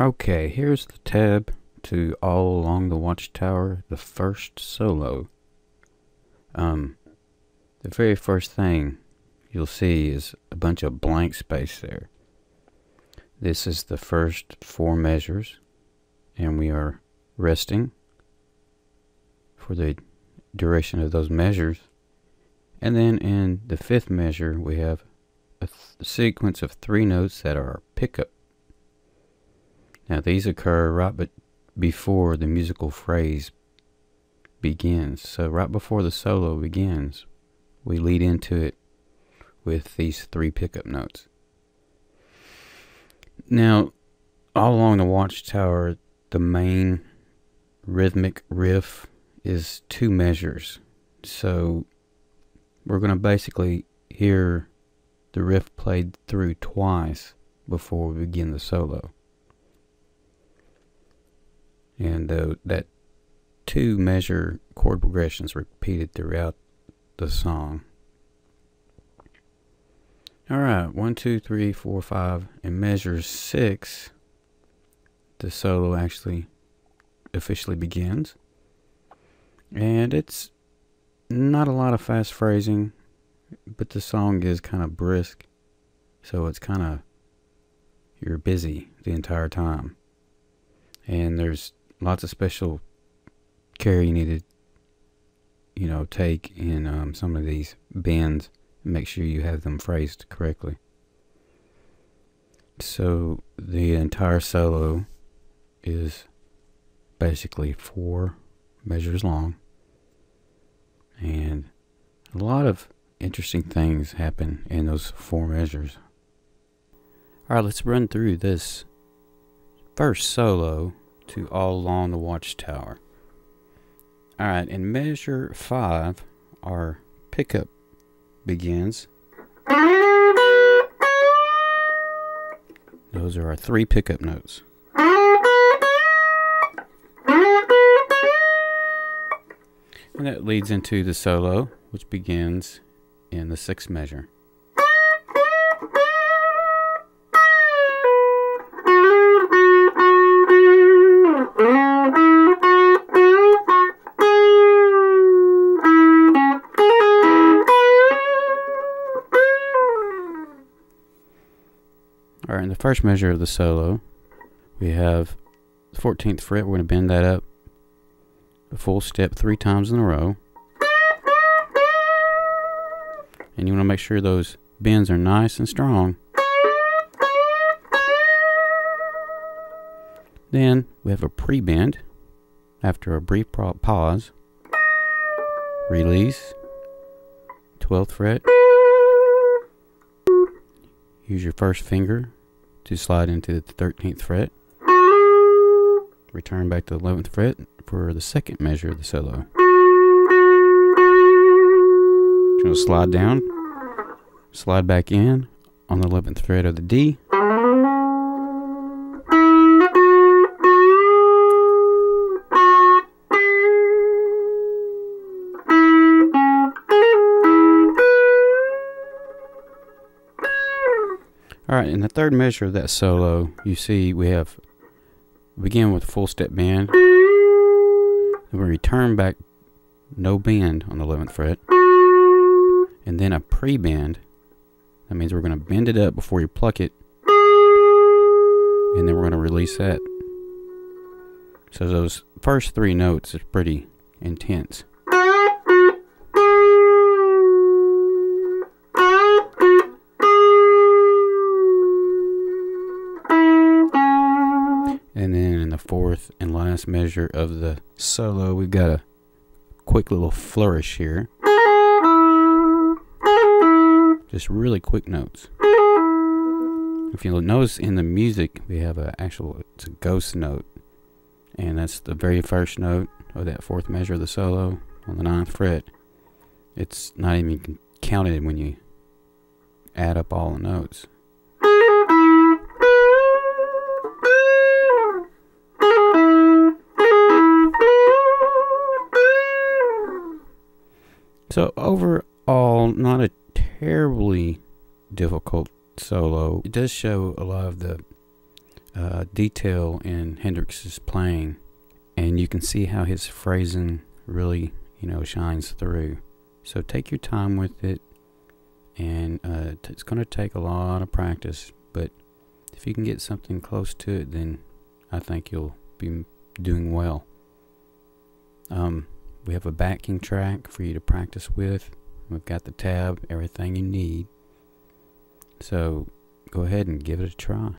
Okay, here's the tab to All Along the Watchtower, the first solo. The very first thing you'll see is a bunch of blank space there. This is the first four measures, and we are resting for the duration of those measures. And then in the fifth measure, we have a sequence of three notes that are pickup. Now these occur right before the musical phrase begins. So right before the solo begins, we lead into it with these three pickup notes. Now, all along the Watchtower, the main rhythmic riff is two measures. So we're going to basically hear the riff played through twice before we begin the solo. And that two measure chord progression is repeated throughout the song. Alright, 1, 2, 3, 4, 5. In measure 6, the solo actually officially begins. And it's not a lot of fast phrasing, but the song is kind of brisk. So it's kind of, you're busy the entire time. And there's lots of special care you need to, take in some of these bends. Make sure you have them phrased correctly. So the entire solo is basically 4 measures long, and a lot of interesting things happen in those 4 measures. Alright, let's run through this first solo to All Along the Watchtower. Alright, in measure 5, our pickup begins. Those are our 3 pickup notes. And that leads into the solo, which begins in the 6th measure. Alright, in the first measure of the solo, we have the 14th fret. We're going to bend that up a full step 3 times in a row. And you want to make sure those bends are nice and strong. Then we have a pre-bend after a brief pause. Release, 12th fret. Use your first finger to slide into the 13th fret. Return back to the 11th fret for the second measure of the solo. You're going to slide down, slide back in on the 11th fret of the D. Alright, in the third measure of that solo, you see we begin with a full step bend. Then we return back, no bend on the 11th fret. And then a pre-bend. That means we're going to bend it up before you pluck it. And then we're going to release that. So those first 3 notes are pretty intense. And then in the 4th and last measure of the solo, we've got a quick little flourish here. Just really quick notes. If you'll notice in the music, we have it's a ghost note. And that's the very first note of that 4th measure of the solo on the 9th fret. It's not even counted when you add up all the notes. So overall, not a terribly difficult solo. It does show a lot of the detail in Hendrix's playing, and you can see how his phrasing really, shines through. So take your time with it, and it's going to take a lot of practice, but if you can get something close to it, then I think you'll be doing well. We have a backing track for you to practice with. We've got the tab, everything you need. So go ahead and give it a try.